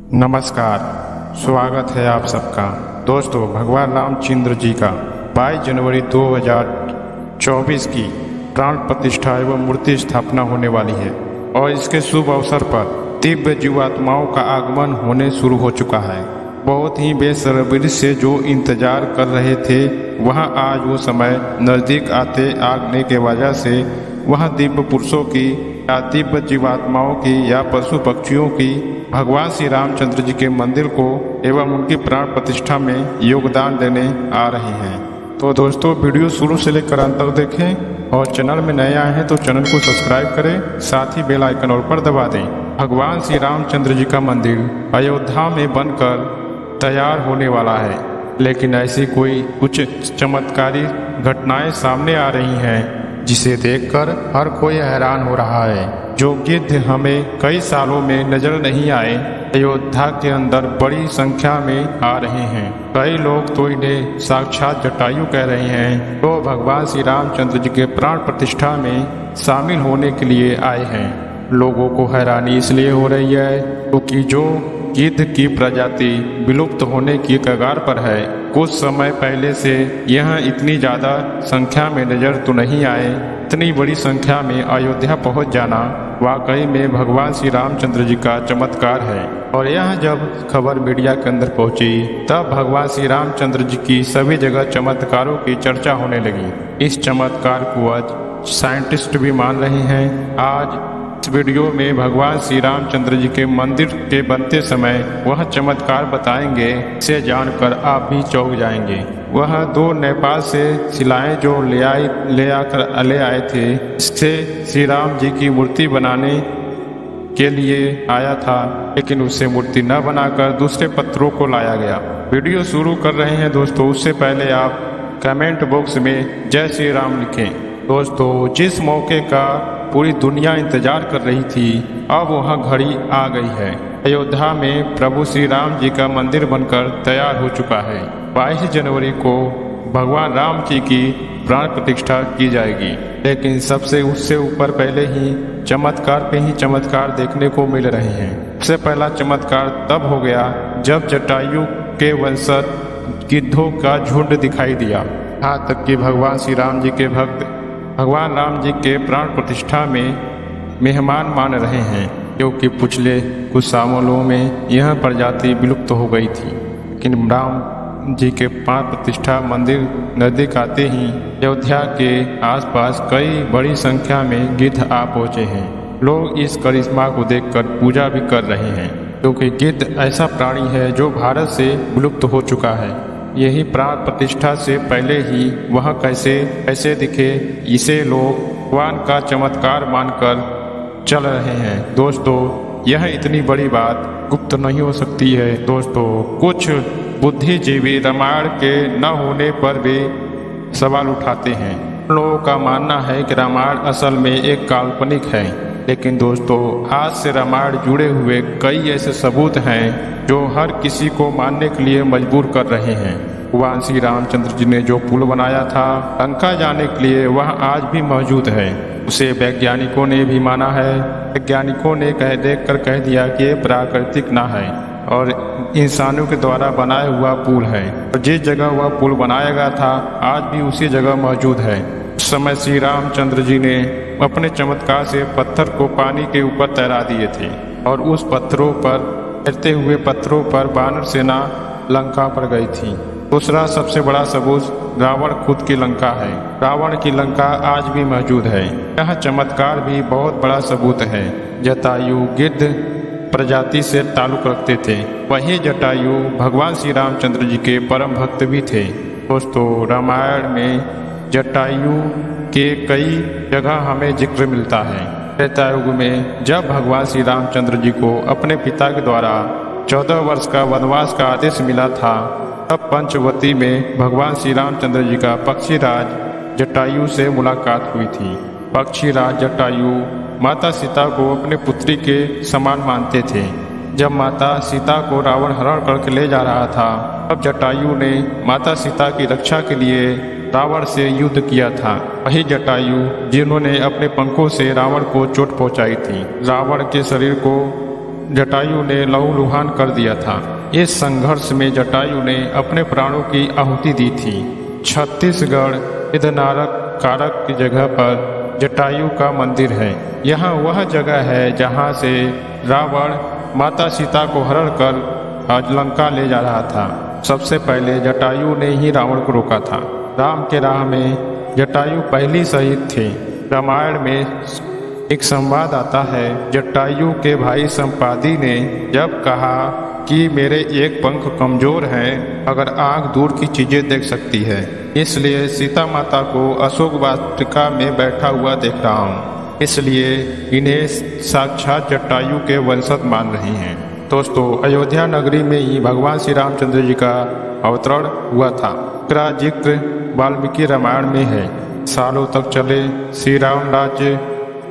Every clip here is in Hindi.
नमस्कार, स्वागत है आप सबका। दोस्तों, भगवान रामचंद्र जी का 22 जनवरी 2024 की प्राण प्रतिष्ठा एवं मूर्ति स्थापना होने वाली है और इसके शुभ अवसर पर दिव्य जीवात्माओं का आगमन होने शुरू हो चुका है। बहुत ही बेसब्री से जो इंतजार कर रहे थे, वहां आज वो समय नजदीक आते आगने के वजह से वहां दिव्य पुरुषों की या दिव्य जीवात्माओं की या पशु पक्षियों की भगवान श्री रामचंद्र जी के मंदिर को एवं उनकी प्राण प्रतिष्ठा में योगदान देने आ रहे हैं। तो दोस्तों, वीडियो शुरू से लेकर अंत तक देखें और चैनल में नए आए हैं तो चैनल को सब्सक्राइब करें, साथ ही बेल आइकन और पर दबा दें। भगवान श्री रामचंद्र जी का मंदिर अयोध्या में बनकर तैयार होने वाला है, लेकिन ऐसी कोई कुछ चमत्कारी घटनाएं सामने आ रही हैं जिसे देखकर हर कोई हैरान हो रहा है। जो गिद्ध हमें कई सालों में नजर नहीं आए, अयोध्या के अंदर बड़ी संख्या में आ रहे हैं। कई लोग तो इन्हें साक्षात जटायु कह रहे हैं, तो भगवान श्री रामचंद्र जी के प्राण प्रतिष्ठा में शामिल होने के लिए आए हैं। लोगों को हैरानी इसलिए हो रही है क्योंकि जो गिद्ध की प्रजाति विलुप्त होने की कगार पर है, कुछ समय पहले से यह इतनी ज्यादा संख्या में नजर तो नहीं आए। इतनी बड़ी संख्या में अयोध्या पहुंच जाना वाकई में भगवान श्री रामचंद्र जी का चमत्कार है। और यह जब खबर मीडिया के अंदर पहुंची, तब भगवान श्री रामचंद्र जी की सभी जगह चमत्कारों की चर्चा होने लगी। इस चमत्कार को आज साइंटिस्ट भी मान रहे हैं। आज इस वीडियो में भगवान श्री रामचंद्र जी के मंदिर के बनते समय वह चमत्कार बताएंगे, इसे जानकर आप भी चौंक जाएंगे। वह 2 नेपाल से शिलाएं जो ले आए थे, इससे श्री राम जी की मूर्ति बनाने के लिए आया था, लेकिन उससे मूर्ति न बनाकर दूसरे पत्थरों को लाया गया। वीडियो शुरू कर रहे हैं दोस्तों, उससे पहले आप कमेंट बॉक्स में जय श्री राम लिखें। दोस्तों, जिस मौके का पूरी दुनिया इंतजार कर रही थी, अब वह घड़ी आ गई है। अयोध्या में प्रभु श्री राम जी का मंदिर बनकर तैयार हो चुका है। 22 जनवरी को भगवान राम जी की प्राण प्रतिष्ठा की जाएगी, लेकिन सबसे उससे ऊपर पहले ही चमत्कार पे ही चमत्कार देखने को मिल रहे हैं। सबसे पहला चमत्कार तब हो गया जब जटायु के वंशज गिद्धों का झुंड दिखाई दिया। यहाँ तक कि भगवान श्री राम जी के भक्त भगवान राम जी के प्राण प्रतिष्ठा में मेहमान मान रहे हैं, क्योंकि पिछले कुछ सालों में यह प्रजाति विलुप्त हो गई थी। लेकिन राम जी के प्राण प्रतिष्ठा मंदिर नजदीक आते ही अयोध्या के आसपास कई बड़ी संख्या में गिद्ध आ पहुंचे हैं। लोग इस करिश्मा को देखकर पूजा भी कर रहे हैं, क्योंकि गिद्ध ऐसा प्राणी है जो भारत से विलुप्त हो चुका है। यही प्राण प्रतिष्ठा से पहले ही वह कैसे दिखे, इसे लोग भगवान का चमत्कार मानकर चल रहे हैं। दोस्तों, यह इतनी बड़ी बात गुप्त नहीं हो सकती है। दोस्तों, कुछ बुद्धिजीवी रामायण के न होने पर भी सवाल उठाते हैं। लोगों का मानना है कि रामायण असल में एक काल्पनिक है, लेकिन दोस्तों, आज से रामायण जुड़े हुए कई ऐसे सबूत हैं जो हर किसी को मानने के लिए मजबूर कर रहे हैं। भगवान श्री रामचंद्र जी ने जो पुल बनाया था लंका जाने के लिए, वह आज भी मौजूद है। उसे वैज्ञानिकों ने भी माना है। वैज्ञानिकों ने देखकर कह दिया कि ये प्राकृतिक ना है और इंसानों के द्वारा बनाया हुआ पुल है। और जिस जगह वह पुल बनाया गया था, आज भी उसी जगह मौजूद है। उस समय श्री रामचंद्र जी ने अपने चमत्कार से पत्थर को पानी के ऊपर तैरा दिए थे और उस तैरते हुए पत्थरों पर वानर सेना लंका पर गई थी। दूसरा सबसे बड़ा सबूत रावण खुद की लंका है। रावण की लंका आज भी मौजूद है। यह चमत्कार भी बहुत बड़ा सबूत है। जटायु गिद्ध प्रजाति से ताल्लुक रखते थे। वही जटायु भगवान श्री रामचंद्र जी के परम भक्त भी थे। दोस्तों, रामायण में जटायु के कई जगह हमें जिक्र मिलता है। त्रेता युग में जब भगवान श्री रामचंद्र जी को अपने पिता के द्वारा 14 वर्ष का वनवास का आदेश मिला था, तब पंचवटी में भगवान श्री रामचंद्र जी का पक्षीराज जटायु से मुलाकात हुई थी। पक्षीराज जटायु माता सीता को अपने पुत्री के समान मानते थे। जब माता सीता को रावण हरण करके ले जा रहा था, तब जटायु ने माता सीता की रक्षा के लिए रावण से युद्ध किया था। वही जटायु जिन्होंने अपने पंखों से रावण को चोट पहुंचाई थी। रावण के शरीर को जटायु ने लहूलुहान कर दिया था। इस संघर्ष में जटायु ने अपने प्राणों की आहुति दी थी। छत्तीसगढ़ इदनारक कारक की जगह पर जटायु का मंदिर है। यहाँ वह जगह है जहाँ से रावण माता सीता को हरण कर लंका ले जा रहा था। सबसे पहले जटायु ने ही रावण को रोका था। राम के राह में जटायु पहली शहीद थे। रामायण में एक संवाद आता है, जटायु के भाई संपादी ने जब कहा कि मेरे एक पंख कमजोर हैं, अगर आंख दूर की चीजें देख सकती है, इसलिए सीता माता को अशोक वाटिका में बैठा हुआ देख रहा हूँ, इसलिए इन्हें साक्षात जटायु के वंशज मान रही हैं। दोस्तों, अयोध्या नगरी में ही भगवान श्री रामचंद्र जी का अवतरण हुआ था। इसका जिक्र वाल्मीकि रामायण में है। सालों तक चले श्री राम राज्य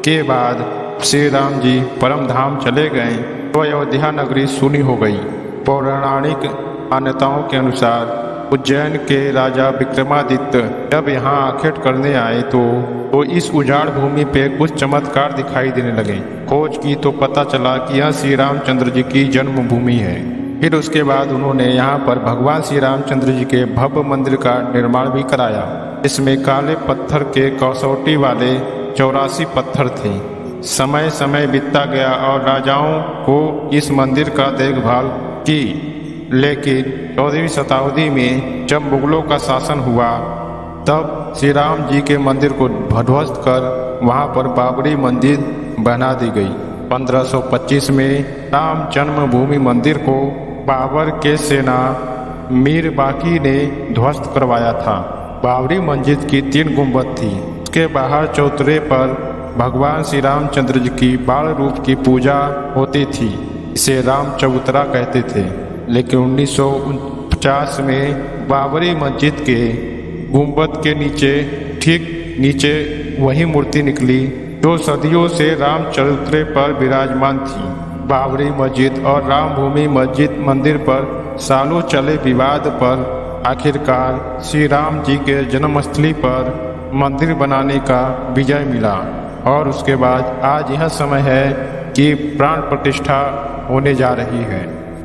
के बाद श्री राम जी परम धाम चले गए तो अयोध्या नगरी सूनी हो गई। पौराणिक मान्यताओं के अनुसार उज्जैन के राजा विक्रमादित्य जब यहाँ आखेट करने आए तो इस उजाड़ भूमि पे कुछ चमत्कार दिखाई देने लगे। खोज की तो पता चला कि यह श्री रामचंद्र जी की जन्मभूमि है। फिर उसके बाद उन्होंने यहाँ पर भगवान श्री रामचंद्र जी के भव्य मंदिर का निर्माण भी कराया। इसमें काले पत्थर के कसौटी वाले 84 पत्थर थे। समय समय बीतता गया और राजाओं को इस मंदिर का देखभाल की, लेकिन 14वीं शताब्दी में जब मुगलों का शासन हुआ तब श्री राम जी के मंदिर को ध्वस्त कर वहां पर बाबरी मंदिर बना दी गई। 1525 में राम जन्मभूमि मंदिर को बाबर के सेना मीर बाकी ने ध्वस्त करवाया था। बाबरी मस्जिद की 3 गुंबद थी। उसके बाहर चौतरे पर भगवान श्री रामचंद्र जी की बाल रूप की पूजा होती थी। इसे राम चबूतरा कहते थे। लेकिन 1950 में बाबरी मस्जिद के गुंबद के ठीक नीचे वही मूर्ति निकली जो सदियों से राम चबूतरे पर विराजमान थी। बाबरी मस्जिद और रामभूमि मस्जिद मंदिर पर सालों चले विवाद पर आखिरकार श्री राम जी के जन्मस्थली पर मंदिर बनाने का विजय मिला और उसके बाद आज यह समय है कि प्राण प्रतिष्ठा होने जा रही है।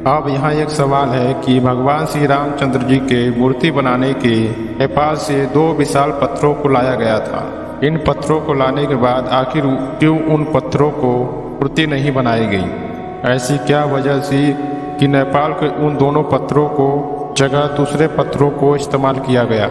अब यहाँ एक सवाल है कि भगवान श्री रामचंद्र जी के मूर्ति बनाने के नेपाल से 2 विशाल पत्थरों को लाया गया था। इन पत्थरों को लाने के बाद आखिर क्यों उन पत्थरों को मूर्ति नहीं बनाई गई? ऐसी क्या वजह थी कि नेपाल के उन दोनों पत्थरों को जगह दूसरे पत्थरों को इस्तेमाल किया गया?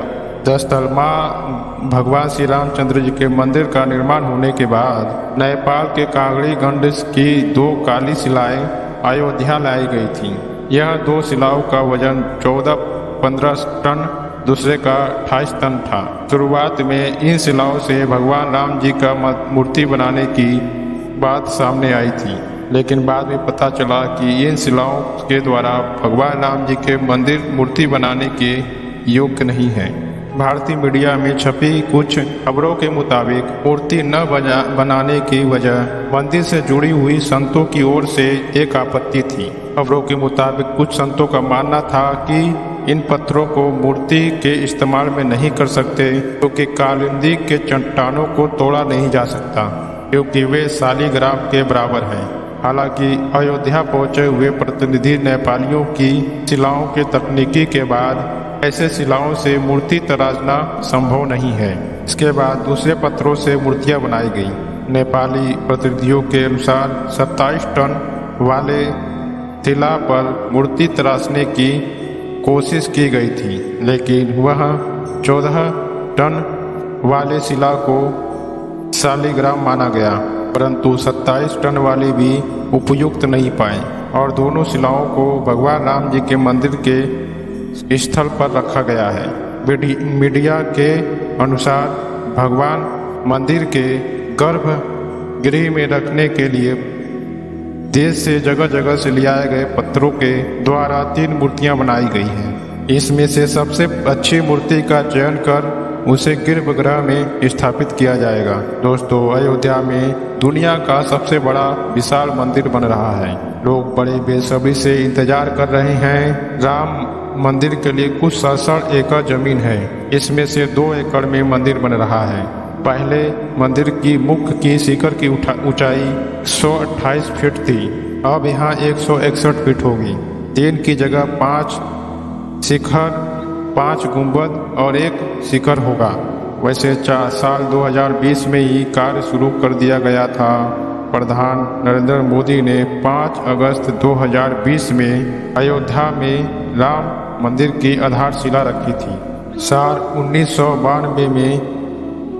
दरअसल माँ भगवान श्री रामचंद्र जी के मंदिर का निर्माण होने के बाद नेपाल के कांगड़ी गंड की 2 काली शिलाएं अयोध्या लाई गई थी। यह 2 शिलाओं का वजन 14-15 टन, दूसरे का 28 टन था। शुरुआत में इन शिलाओं से भगवान राम जी का मूर्ति बनाने की बात सामने आई थी, लेकिन बाद में पता चला कि इन शिलाओं के द्वारा भगवान राम जी के मंदिर मूर्ति बनाने के योग्य नहीं है। भारतीय मीडिया में छपी कुछ खबरों के मुताबिक मूर्ति न बनाने की वजह मंदिर से जुड़ी हुई संतों की ओर से एक आपत्ति थी। खबरों के मुताबिक कुछ संतों का मानना था कि इन पत्थरों को मूर्ति के इस्तेमाल में नहीं कर सकते क्योंकि कालिंदी के चट्टानों को तोड़ा नहीं जा सकता क्योंकि वे शालिग्राम के बराबर हैं। हालांकि अयोध्या पहुंचे हुए प्रतिनिधि नेपालियों की शिलाओं के तकनीकी के बाद ऐसे शिलाओं से मूर्ति तराशना संभव नहीं है। इसके बाद दूसरे पत्थरों से मूर्तियां बनाई गई। नेपाली प्रतिनिधियों के अनुसार 27 टन वाले शिला पर मूर्ति तराशने की कोशिश की गई थी, लेकिन वह 14 टन वाले शिला को शालिग्राम माना गया, परंतु 27 टन वाली भी उपयुक्त नहीं पाए और दोनों शिलाओं को भगवान राम जी के मंदिर के स्थल पर रखा गया है। मीडिया के अनुसार भगवान मंदिर के गर्भगृह में रखने के लिए देश से जगह जगह से लियाए गए पत्थरों के द्वारा 3 मूर्तियां बनाई गई हैं। इसमें से सबसे अच्छी मूर्ति का चयन कर उसे गर्भगृह में स्थापित किया जाएगा। दोस्तों, अयोध्या में दुनिया का सबसे बड़ा विशाल मंदिर बन रहा है। लोग बड़े बेसब्री से इंतजार कर रहे हैं। राम मंदिर के लिए कुछ 67 एकड़ जमीन है। इसमें से 2 एकड़ में मंदिर बन रहा है। पहले मंदिर की मुख्य की शिखर की ऊंचाई 128 फीट थी। अब यहाँ 161 फीट होगी। 3 की जगह 5 शिखर, 5 गुंबद और 1 शिखर होगा। वैसे साल 2020 में ही कार्य शुरू कर दिया गया था। प्रधान नरेंद्र मोदी ने 5 अगस्त 2020 में अयोध्या में राम मंदिर की आधारशिला रखी थी। साल 1992 में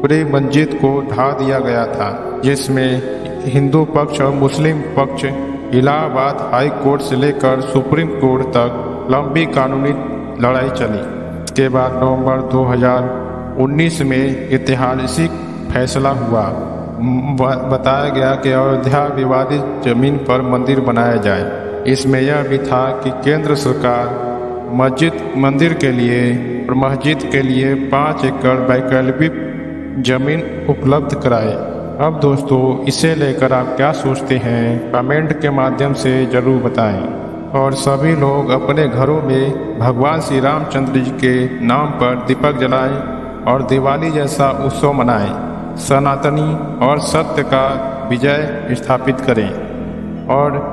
पूरी मस्जिद को ढा दिया गया था, जिसमें हिंदू पक्ष और मुस्लिम पक्ष इलाहाबाद हाई कोर्ट से लेकर सुप्रीम कोर्ट तक लंबी कानूनी लड़ाई चली। इसके बाद नवंबर 2019 में ऐतिहासिक फैसला हुआ। बताया गया कि अयोध्या विवादित जमीन पर मंदिर बनाया जाए। इसमें यह भी था कि केंद्र सरकार मंदिर के लिए और मस्जिद के लिए 5 एकड़ वैकल्पिक जमीन उपलब्ध कराए। अब दोस्तों, इसे लेकर आप क्या सोचते हैं, कमेंट के माध्यम से जरूर बताएं। और सभी लोग अपने घरों में भगवान श्री रामचंद्र जी के नाम पर दीपक जलाएं और दिवाली जैसा उत्सव मनाएं। सनातनी और सत्य का विजय स्थापित करें। और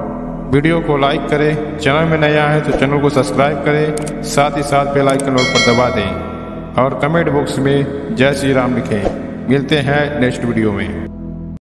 वीडियो को लाइक करें। चैनल में नया है तो चैनल को सब्सक्राइब करें, साथ ही साथ बेल आइकन पर दबा दें और कमेंट बॉक्स में जय श्री राम लिखें। मिलते हैं नेक्स्ट वीडियो में।